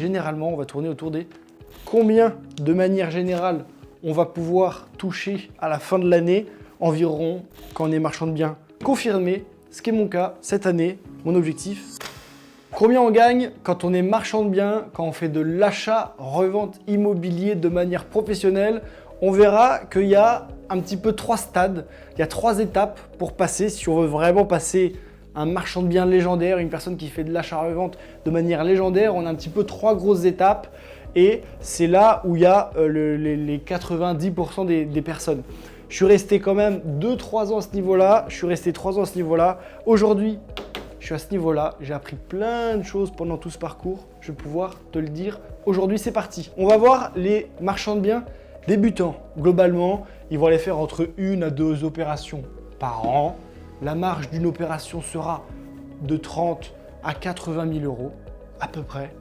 généralement, on va tourner autour des combien, de manière générale, on va pouvoir toucher à la fin de l'année environ quand on est marchand de biens confirmé, ce qui est mon cas cette année, mon objectif. Combien on gagne quand on est marchand de biens, quand on fait de l'achat-revente immobilier de manière professionnelle. On verra qu'il y a un petit peu 3 stades, il y a 3 étapes pour passer si on veut vraiment passer un marchand de biens légendaire, une personne qui fait de l'achat-revente de manière légendaire. On a un petit peu 3 grosses étapes et c'est là où il y a les 90% des personnes. Je suis resté quand même 2-3 ans à ce niveau-là, je suis resté 3 ans à ce niveau-là. Aujourd'hui, je suis à ce niveau-là, j'ai appris plein de choses pendant tout ce parcours, je vais pouvoir te le dire. Aujourd'hui, c'est parti. On va voir les marchands de biens débutants. Globalement, ils vont aller faire entre 1 à 2 opérations par an. La marge d'une opération sera de 30 à 80 000 euros à peu près.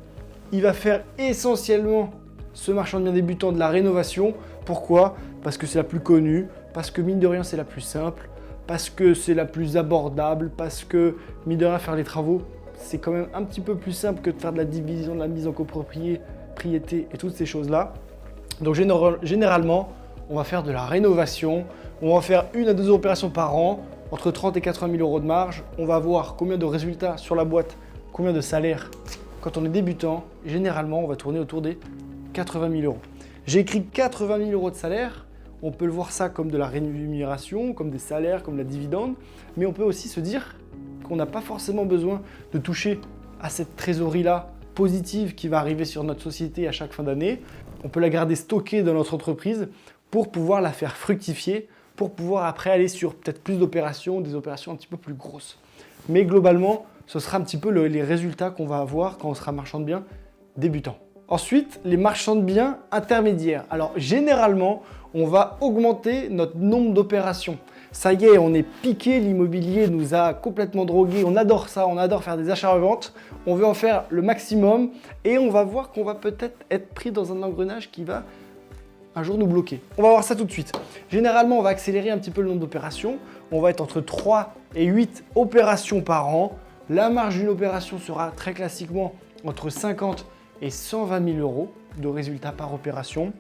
Il va faire essentiellement, ce marchand de biens débutant, de la rénovation. Pourquoi? Parce que c'est la plus connue, parce que mine de rien, c'est la plus simple, parce que c'est la plus abordable, parce que mine de rien, faire les travaux, c'est quand même un petit peu plus simple que de faire de la division, de la mise en copropriété et toutes ces choses-là. Donc généralement, on va faire de la rénovation, on va faire 1 à 2 opérations par an, entre 30 et 80 000 euros de marge. On va voir combien de résultats sur la boîte, combien de salaires. Quand on est débutant, généralement, on va tourner autour des 80 000 euros. J'ai écrit 80 000 euros de salaire. On peut le voir ça comme de la rémunération, comme des salaires, comme la dividende. Mais on peut aussi se dire qu'on n'a pas forcément besoin de toucher à cette trésorerie-là positive qui va arriver sur notre société à chaque fin d'année. On peut la garder stockée dans notre entreprise pour pouvoir la faire fructifier, pour pouvoir après aller sur peut-être plus d'opérations, des opérations un petit peu plus grosses. Mais globalement, ce sera un petit peu les résultats qu'on va avoir quand on sera marchand de biens débutant. Ensuite, les marchands de biens intermédiaires. Alors généralement, on va augmenter notre nombre d'opérations. Ça y est, on est piqué, l'immobilier nous a complètement drogués, on adore ça, on adore faire des achats-reventes, on veut en faire le maximum et on va voir qu'on va peut-être être pris dans un engrenage qui va un jour nous bloquer. On va voir ça tout de suite. Généralement, on va accélérer un petit peu le nombre d'opérations. On va être entre 3 et 8 opérations par an. La marge d'une opération sera très classiquement entre 50 et 120 000 euros de résultats par opération.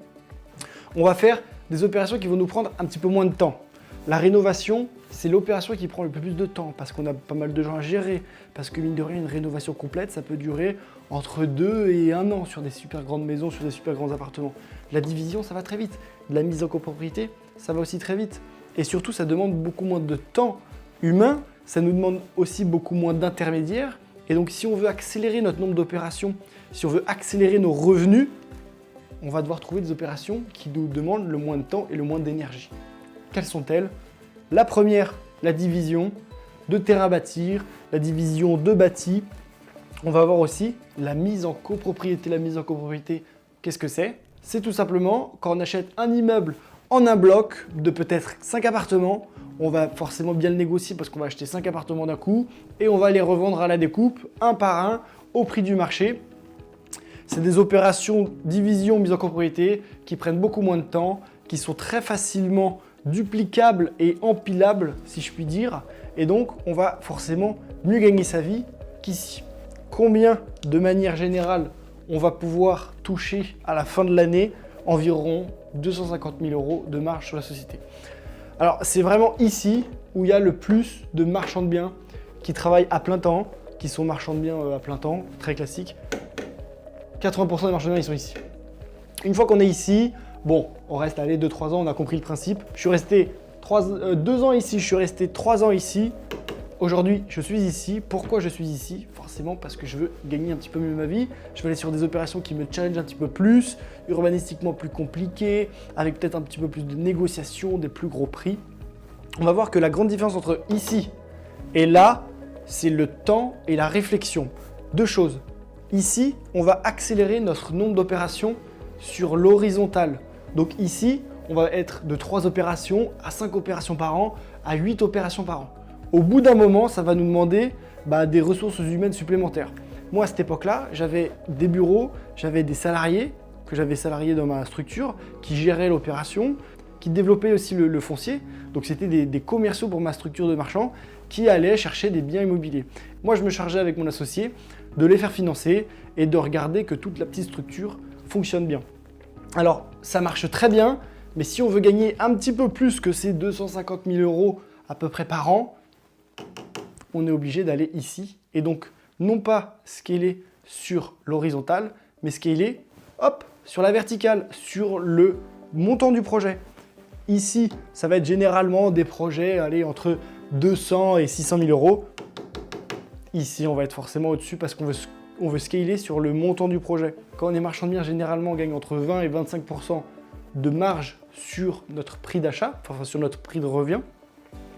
On va faire des opérations qui vont nous prendre un petit peu moins de temps. La rénovation, c'est l'opération qui prend le plus de temps parce qu'on a pas mal de gens à gérer. Parce que mine de rien, une rénovation complète, ça peut durer entre 2 et 1 an sur des super grandes maisons, sur des super grands appartements. La division, ça va très vite. De la mise en copropriété, ça va aussi très vite. Et surtout, ça demande beaucoup moins de temps humain. Ça nous demande aussi beaucoup moins d'intermédiaires. Et donc, si on veut accélérer notre nombre d'opérations, si on veut accélérer nos revenus, on va devoir trouver des opérations qui nous demandent le moins de temps et le moins d'énergie. Quelles sont-elles? La première, la division de terrain à bâtir, la division de bâti. On va voir aussi la mise en copropriété. La mise en copropriété, qu'est-ce que c'est? C'est tout simplement quand on achète un immeuble en un bloc de peut-être 5 appartements, on va forcément bien le négocier parce qu'on va acheter 5 appartements d'un coup et on va les revendre à la découpe, un par un, au prix du marché. C'est des opérations division, mise en copropriété qui prennent beaucoup moins de temps, qui sont très facilement duplicables et empilables, si je puis dire. Et donc, on va forcément mieux gagner sa vie qu'ici. Combien, de manière générale, on va pouvoir toucher à la fin de l'année? Environ 250 000 euros de marge sur la société. Alors, c'est vraiment ici où il y a le plus de marchands de biens qui travaillent à plein temps, qui sont marchands de biens à plein temps, très classique. 80% des marchands de biens, ils sont ici. Une fois qu'on est ici, bon, on reste allé 2-3 ans, on a compris le principe. Je suis resté 2 ans ici, je suis resté 3 ans ici. Aujourd'hui, je suis ici. Pourquoi je suis ici? Forcément parce que je veux gagner un petit peu mieux ma vie. Je veux aller sur des opérations qui me challengent un petit peu plus, urbanistiquement plus compliquées, avec peut-être un petit peu plus de négociations, des plus gros prix. On va voir que la grande différence entre ici et là, c'est le temps et la réflexion. 2 choses. Ici, on va accélérer notre nombre d'opérations sur l'horizontale. Donc ici, on va être de 3 opérations à 5 opérations par an, à 8 opérations par an. Au bout d'un moment, ça va nous demander des ressources humaines supplémentaires. Moi, à cette époque-là, j'avais des bureaux, j'avais des salariés que j'avais salariés dans ma structure qui géraient l'opération, qui développaient aussi le foncier. Donc, c'était des commerciaux pour ma structure de marchand qui allaient chercher des biens immobiliers. Moi, je me chargeais avec mon associé de les faire financer et de regarder que toute la petite structure fonctionne bien. Alors, ça marche très bien, mais si on veut gagner un petit peu plus que ces 250 000 euros à peu près par an, on est obligé d'aller ici. Et donc, non pas scaler sur l'horizontale, mais scaler, hop, sur la verticale, sur le montant du projet. Ici, ça va être généralement des projets entre 200 et 600 000 euros. Ici, on va être forcément au-dessus parce qu'on veut scaler sur le montant du projet. Quand on est marchand de biens, généralement, on gagne entre 20 et 25% de marge sur notre prix d'achat, enfin sur notre prix de revient.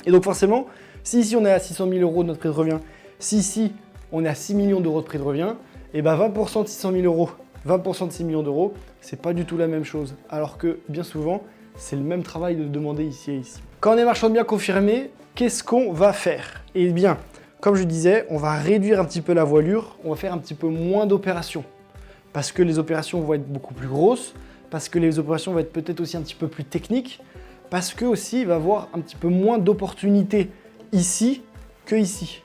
Et donc forcément, si ici on est à 600 000 euros de notre prix de revient, si ici on est à 6 millions d'euros de prix de revient, et ben 20% de 600 000 euros, 20% de 6 millions d'euros, c'est pas du tout la même chose. Alors que bien souvent, c'est le même travail de demander ici et ici. Quand on est marchand de biens confirmé, qu'est-ce qu'on va faire? Eh bien, comme je disais, on va réduire un petit peu la voilure, on va faire un petit peu moins d'opérations. Parce que les opérations vont être beaucoup plus grosses, parce que les opérations vont être peut-être aussi un petit peu plus techniques, parce que aussi il va y avoir un petit peu moins d'opportunités ici que ici.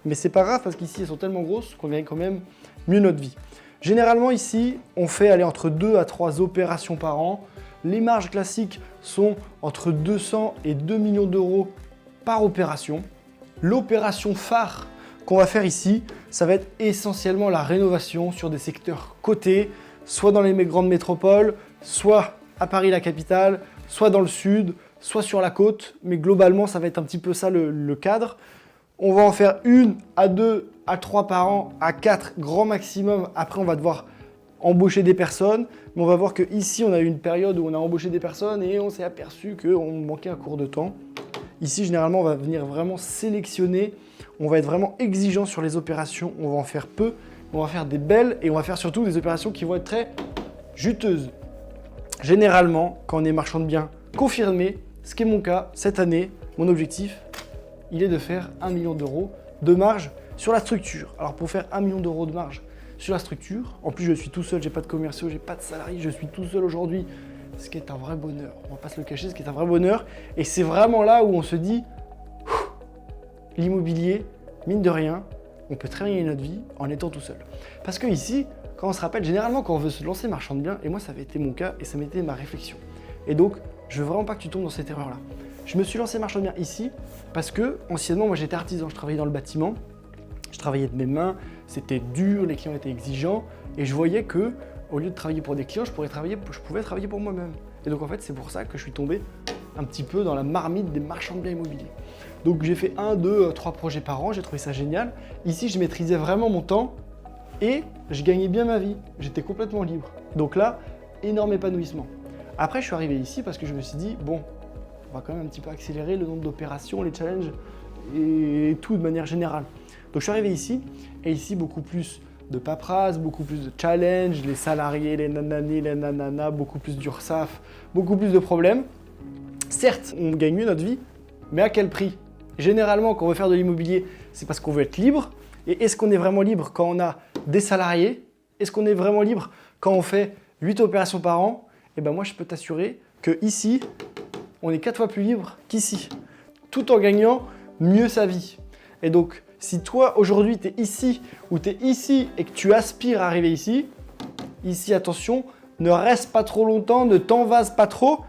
Mais c'est pas grave parce qu'ici elles sont tellement grosses qu'on gagne quand même mieux notre vie. Généralement ici, on fait aller entre 2 à 3 opérations par an. Les marges classiques sont entre 200 et 2 millions d'euros par opération. L'opération phare qu'on va faire ici, ça va être essentiellement la rénovation sur des secteurs cotés, soit dans les grandes métropoles, soit à Paris la capitale, soit dans le sud, soit sur la côte, mais globalement ça va être un petit peu ça le cadre. On va en faire 1 à 2 à 3 par an, à 4 grand maximum. Après on va devoir embaucher des personnes, mais on va voir qu'ici on a eu une période où on a embauché des personnes et on s'est aperçu qu'on manquait un cours de temps. Ici généralement on va venir vraiment sélectionner, on va être vraiment exigeant sur les opérations, on va en faire peu, on va faire des belles et on va faire surtout des opérations qui vont être très juteuses. Généralement, quand on est marchand de biens confirmé, ce qui est mon cas cette année, mon objectif, il est de faire 1 million d'euros de marge sur la structure. Alors pour faire 1 million d'euros de marge sur la structure, en plus je suis tout seul, j'ai pas de commerciaux, j'ai pas de salariés, je suis tout seul aujourd'hui, ce qui est un vrai bonheur. On va pas se le cacher, ce qui est un vrai bonheur. Et c'est vraiment là où on se dit, l'immobilier, mine de rien, on peut très bien gagner notre vie en étant tout seul. Parce que ici, quand on se rappelle, généralement quand on veut se lancer marchand de biens, et moi ça avait été mon cas et ça m'était ma réflexion. Et donc, je veux vraiment pas que tu tombes dans cette erreur-là. Je me suis lancé marchand de biens ici parce que, anciennement, moi j'étais artisan, je travaillais dans le bâtiment, je travaillais de mes mains, c'était dur, les clients étaient exigeants, et je voyais que, au lieu de travailler pour des clients, je pouvais travailler pour moi-même. Et donc en fait, c'est pour ça que je suis tombé un petit peu dans la marmite des marchands de biens immobiliers. Donc j'ai fait 1, 2, 3 projets par an, j'ai trouvé ça génial. Ici, je maîtrisais vraiment mon temps et je gagnais bien ma vie. J'étais complètement libre. Donc là, énorme épanouissement. Après, je suis arrivé ici parce que je me suis dit, bon, on va quand même un petit peu accélérer le nombre d'opérations, les challenges et tout de manière générale. Donc je suis arrivé ici et ici, beaucoup plus de paperasse, beaucoup plus de challenges, les salariés, les nanani, les nananas, beaucoup plus d'URSSAF, beaucoup plus de problèmes. Certes, on gagne mieux notre vie, mais à quel prix? Généralement, quand on veut faire de l'immobilier, c'est parce qu'on veut être libre. Et est-ce qu'on est vraiment libre quand on a des salariés? Est-ce qu'on est vraiment libre quand on fait 8 opérations par an? Eh bien moi, je peux t'assurer que ici, on est 4 fois plus libre qu'ici, tout en gagnant mieux sa vie. Et donc, si toi, aujourd'hui, tu es ici ou tu es ici et que tu aspires à arriver ici, attention, ne reste pas trop longtemps, ne t'envase pas trop,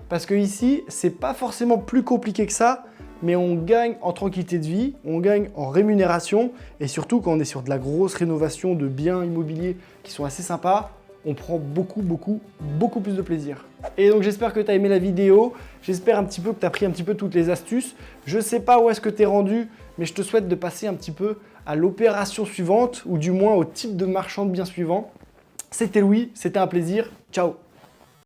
parce que ici, c'est pas forcément plus compliqué que ça, mais on gagne en tranquillité de vie, on gagne en rémunération, et surtout quand on est sur de la grosse rénovation de biens immobiliers qui sont assez sympas, on prend beaucoup plus de plaisir. Et donc j'espère que tu as aimé la vidéo, j'espère un petit peu que tu as pris un petit peu toutes les astuces. Je sais pas où est-ce que tu es rendu, mais je te souhaite de passer un petit peu à l'opération suivante, ou du moins au type de marchand de biens suivant. C'était Louis, c'était un plaisir, ciao.